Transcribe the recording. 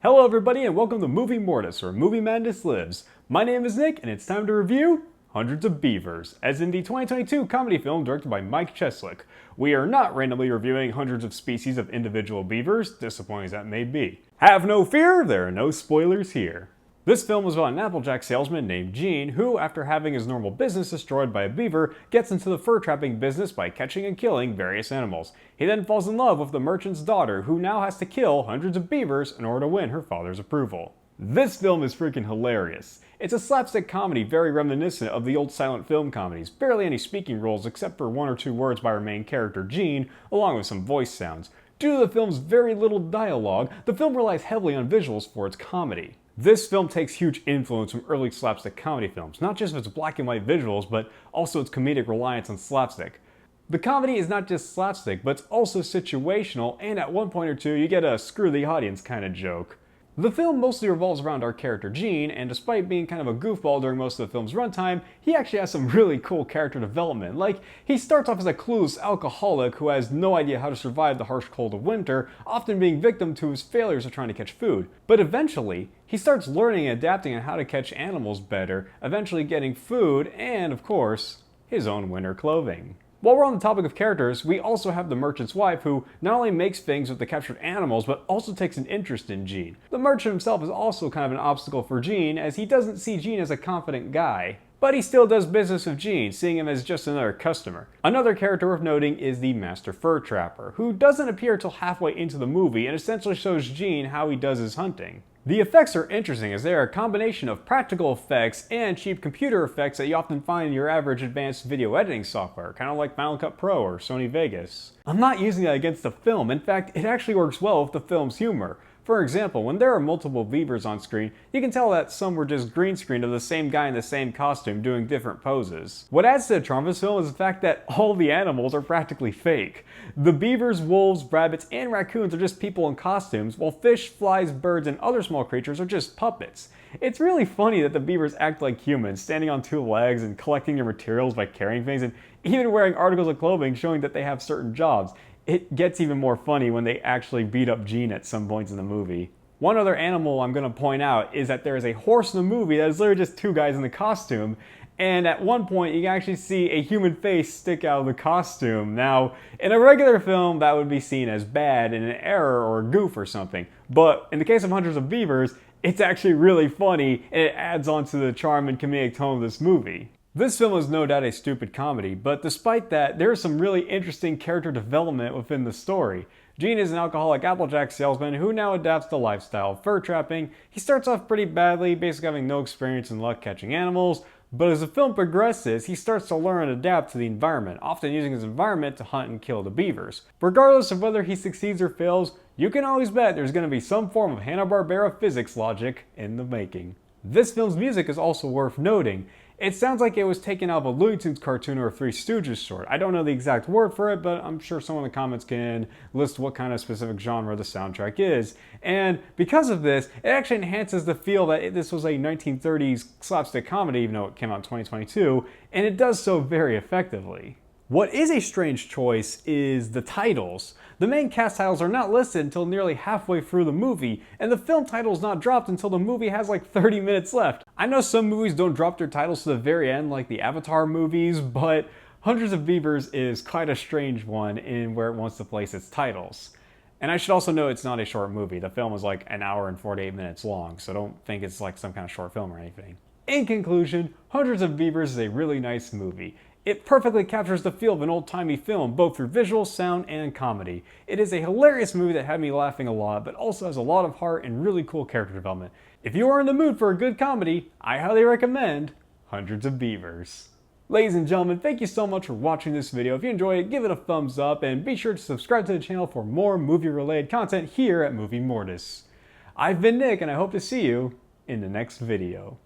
Hello everybody and welcome to Movie Mortis, where movie madness lives. My name is Nick and it's time to review Hundreds of Beavers, as in the 2022 comedy film directed by Mike Cheslick. We are not randomly reviewing hundreds of species of individual beavers, disappointing as that may be. Have no fear, there are no spoilers here. This film was about an Applejack salesman named Gene who, after having his normal business destroyed by a beaver, gets into the fur trapping business by catching and killing various animals. He then falls in love with the merchant's daughter, who now has to kill hundreds of beavers in order to win her father's approval. This film is freaking hilarious. It's a slapstick comedy very reminiscent of the old silent film comedies, barely any speaking roles except for one or two words by our main character Gene, along with some voice sounds. Due to the film's very little dialogue, the film relies heavily on visuals for its comedy. This film takes huge influence from early slapstick comedy films, not just its black and white visuals, but also its comedic reliance on slapstick. The comedy is not just slapstick, but it's also situational, and at one point or two you get a screw the audience kind of joke. The film mostly revolves around our character Gene, and despite being kind of a goofball during most of the film's runtime, he actually has some really cool character development. Like, he starts off as a clueless alcoholic who has no idea how to survive the harsh cold of winter, often being victim to his failures of trying to catch food. But eventually, he starts learning and adapting on how to catch animals better, eventually getting food, and of course, his own winter clothing. While we're on the topic of characters, we also have the merchant's wife, who not only makes things with the captured animals, but also takes an interest in Gene. The merchant himself is also kind of an obstacle for Gene, as he doesn't see Gene as a confident guy. But he still does business with Gene, seeing him as just another customer. Another character worth noting is the master fur trapper, who doesn't appear till halfway into the movie and essentially shows Gene how he does his hunting. The effects are interesting, as they are a combination of practical effects and cheap computer effects that you often find in your average advanced video editing software, kind of like Final Cut Pro or Sony Vegas. I'm not using that against the film, in fact it actually works well with the film's humor. For example, when there are multiple beavers on screen, you can tell that some were just green screened of the same guy in the same costume doing different poses. What adds to the charm of this film is the fact that all the animals are practically fake. The beavers, wolves, rabbits, and raccoons are just people in costumes, while fish, flies, birds, and other small creatures are just puppets. It's really funny that the beavers act like humans, standing on two legs and collecting their materials by carrying things, and even wearing articles of clothing showing that they have certain jobs. It gets even more funny when they actually beat up Gene at some points in the movie. One other animal I'm going to point out is that there is a horse in the movie that is literally just two guys in the costume, and at one point you can actually see a human face stick out of the costume. Now, in a regular film that would be seen as bad and an error or a goof or something, but in the case of Hundreds of Beavers, it's actually really funny and it adds on to the charm and comedic tone of this movie. This film is no doubt a stupid comedy, but despite that, there is some really interesting character development within the story. Gene is an alcoholic Applejack salesman who now adapts the lifestyle of fur trapping. He starts off pretty badly, basically having no experience in luck catching animals, but as the film progresses, he starts to learn and adapt to the environment, often using his environment to hunt and kill the beavers. Regardless of whether he succeeds or fails, you can always bet there's going to be some form of Hanna-Barbera physics logic in the making. This film's music is also worth noting. It sounds like it was taken out of a Looney Tunes cartoon or a Three Stooges short. I don't know the exact word for it, but I'm sure someone in the comments can list what kind of specific genre the soundtrack is. And because of this, it actually enhances the feel that this was a 1930s slapstick comedy, even though it came out in 2022, and it does so very effectively. What is a strange choice is the titles. The main cast titles are not listed until nearly halfway through the movie, and the film title is not dropped until the movie has like 30 minutes left. I know some movies don't drop their titles to the very end, like the Avatar movies, but Hundreds of Beavers is quite a strange one in where it wants to place its titles. And I should also note it's not a short movie. The film is like an hour and 48 minutes long, so don't think it's like some kind of short film or anything. In conclusion, Hundreds of Beavers is a really nice movie. It perfectly captures the feel of an old-timey film, both through visual, sound, and comedy. It is a hilarious movie that had me laughing a lot, but also has a lot of heart and really cool character development. If you are in the mood for a good comedy, I highly recommend Hundreds of Beavers. Ladies and gentlemen, thank you so much for watching this video. If you enjoyed it, give it a thumbs up, and be sure to subscribe to the channel for more movie-related content here at Movie Mortis. I've been Nick, and I hope to see you in the next video.